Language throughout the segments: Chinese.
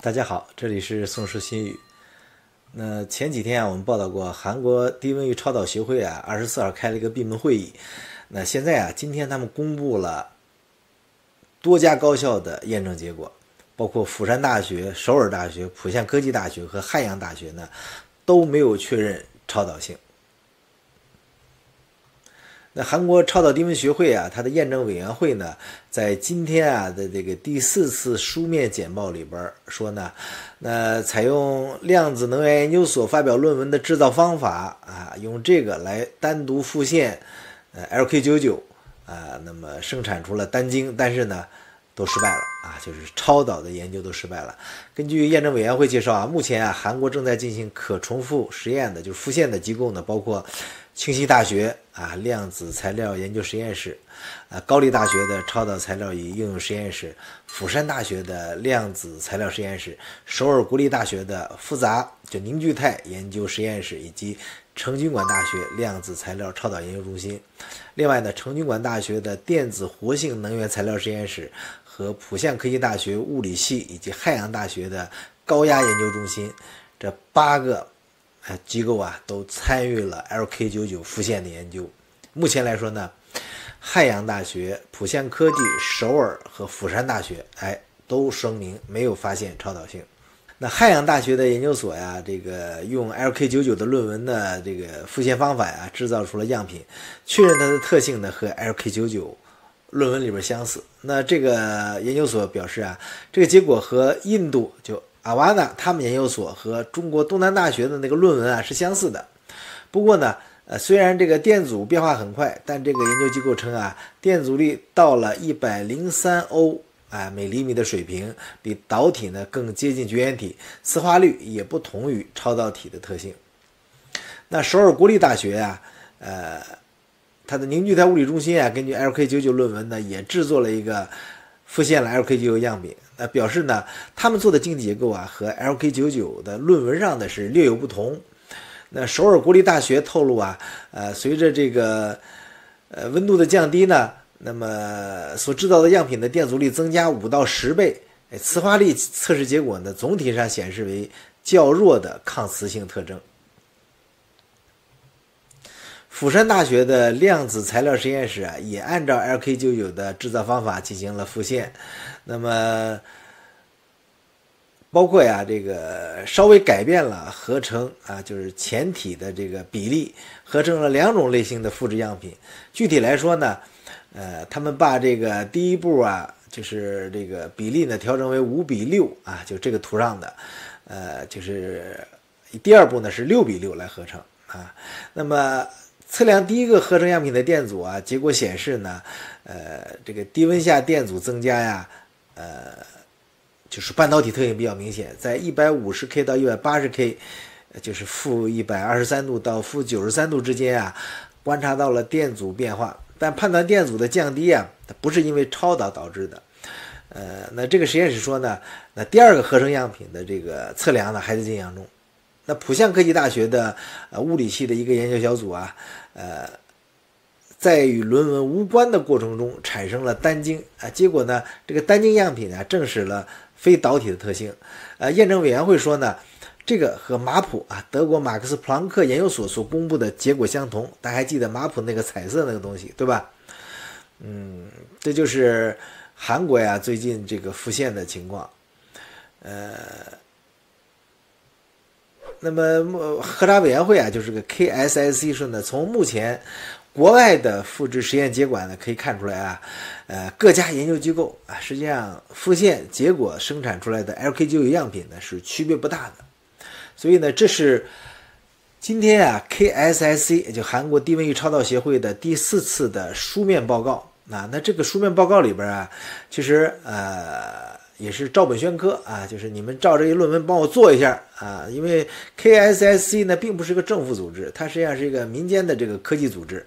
大家好，这里是宋诗新语。那前几天我们报道过，韩国低温域超导协会24号开了一个闭门会议。那现在今天他们公布了多家高校的验证结果，包括釜山大学、首尔大学、浦项科技大学和汉阳大学呢，都没有确认超导性。那韩国超导低温学会它的验证委员会呢，在今天的这个第4次书面简报里边说呢，那采用量子能源研究所发表论文的制造方法用这个来单独复现LK99那么生产出了单晶，但是呢都失败了就是超导的研究都失败了。根据验证委员会介绍目前韩国正在进行可重复实验的，就是复现的机构呢，包括庆熙大学量子材料研究实验室，高丽大学的超导材料与应用实验室，釜山大学的量子材料实验室，首尔国立大学的复杂凝聚态研究实验室，以及成均馆大学量子材料超导研究中心。另外呢，成均馆大学的电子活性能源材料实验室和浦项科技大学物理系以及汉阳大学的高压研究中心，这8个机构都参与了 LK99 复现的研究。目前来说呢，汉阳大学、浦项科技、首尔和釜山大学都声明没有发现超导性。那汉阳大学的研究所这个用 LK99 的论文的这个复现方法制造出了样品，确认它的特性呢和 LK99 论文里边相似。那这个研究所表示这个结果和印度阿瓦纳他们研究所和中国东南大学的那个论文是相似的。不过呢虽然这个电阻变化很快，但这个研究机构称电阻力到了103欧每厘米的水平，比导体呢更接近绝缘体，磁化率也不同于超导体的特性。那首尔国立大学它的凝聚态物理中心根据 LK99 论文呢也制作了一个复现了 LK99 样品，表示呢他们做的晶体结构和 LK99 的论文上的是略有不同。那首尔国立大学透露随着这个温度的降低呢，那么所制造的样品的电阻力增加5到10倍，磁化力测试结果呢总体上显示为较弱的抗磁性特征。釜山大学的量子材料实验室也按照 LK99 的制造方法进行了复现，那么包括这个稍微改变了合成就是前体的这个比例，合成了2种类型的复制样品。具体来说呢他们把这个第一步就是这个比例呢调整为5:6就这个图上的就是第二步呢是6:6来合成那么测量第一个合成样品的电阻结果显示呢这个低温下电阻增加就是半导体特性比较明显，在 150K 到 180K 就是负123度到负93度之间观察到了电阻变化，但判断电阻的降低它不是因为超导导致的。那这个实验室说呢，那第二个合成样品的这个测量呢还在进行中。那浦项科技大学的物理系的一个研究小组在与论文无关的过程中产生了单晶结果呢这个单晶样品证实了非导体的特性。验证委员会说呢，这个和马普德国马克思普朗克研究所所公布的结果相同。大家还记得马普那个彩色那个东西对吧？这就是韩国最近这个复现的情况。那么核查委员会就是个 KSSC 说呢，从目前国外的复制实验结果呢可以看出来各家研究机构实际上复现结果生产出来的 LK99 样品呢是区别不大的。所以呢这是今天KSSC 也就韩国低温域超导协会的第4次的书面报告。那这个书面报告里边其实也是照本宣科就是你们照这些论文帮我做一下因为 KSSC 呢并不是个政府组织，它实际上是一个民间的这个科技组织。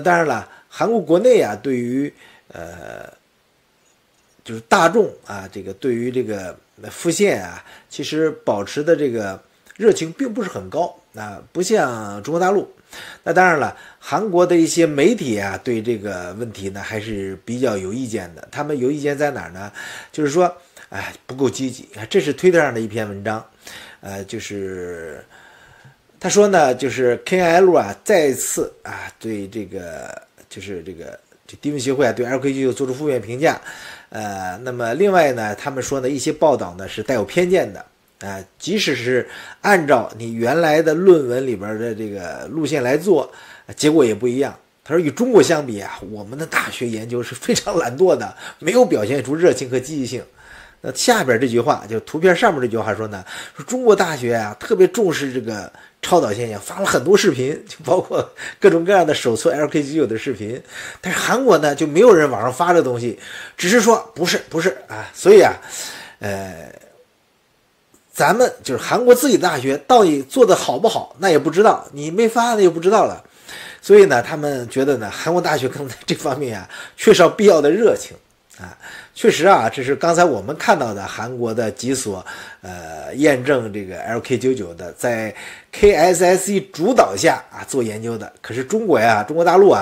当然了，韩国国内对于就是大众这个对于这个复现其实保持的这个热情并不是很高不像中国大陆。那当然了，韩国的一些媒体对这个问题呢还是比较有意见的。他们有意见在哪儿呢？就是说不够积极。这是推特上的一篇文章，就是他说呢，就是 KNL 啊再次对这个就是这低温协会对 LK99做出负面评价。那么另外呢，他们说呢，一些报道呢是带有偏见的。即使是按照你原来的论文里边的这个路线来做，结果也不一样。他说与中国相比我们的大学研究是非常懒惰的，没有表现出热情和积极性。那下边这句话，就图片上面这句话说呢，说中国大学特别重视这个超导现象，发了很多视频，就包括各种各样的手搓 LK99的视频。但是韩国呢，就没有人网上发这东西，只是说不是所以咱们就是韩国自己的大学到底做的好不好，那也不知道，你没发那就不知道了。所以呢，他们觉得呢，韩国大学可能在这方面缺少必要的热情。确实这是刚才我们看到的韩国的几所验证这个 LK99的，在 KSSE 主导下做研究的。可是中国大陆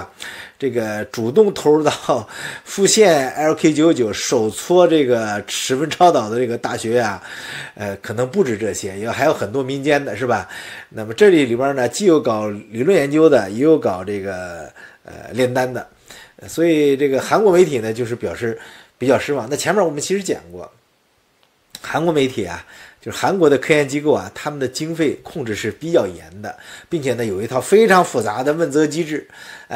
这个主动投入到复现 LK99 手搓这个十分超导的这个大学可能不止这些，还有很多民间的，是吧？那么这里边呢，既有搞理论研究的，也有搞这个炼丹的。所以这个韩国媒体呢，就是表示比较失望。那前面我们其实讲过，韩国媒体就是韩国的科研机构他们的经费控制是比较严的，并且呢有一套非常复杂的问责机制。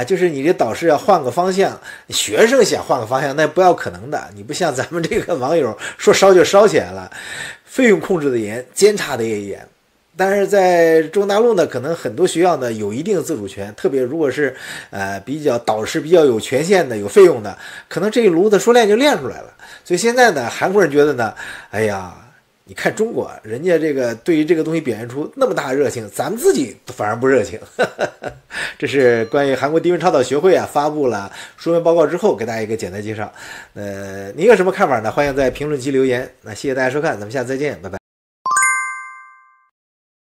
就是你这导师要换个方向，学生想换个方向那不要可能的。你不像咱们这个网友说烧就烧起来了，费用控制的严，监察的也严。但是在中国大陆呢，可能很多学校呢有一定自主权，特别如果是比较导师比较有权限的、有费用的，可能这一炉子说练就练出来了。所以现在呢，韩国人觉得呢，哎呀，你看中国人家这个对于这个东西表现出那么大的热情，咱们自己反而不热情。这是关于韩国低温超导学会发布了书面报告之后给大家一个简单介绍。您有什么看法呢？欢迎在评论区留言。那谢谢大家收看，咱们下次再见，拜拜。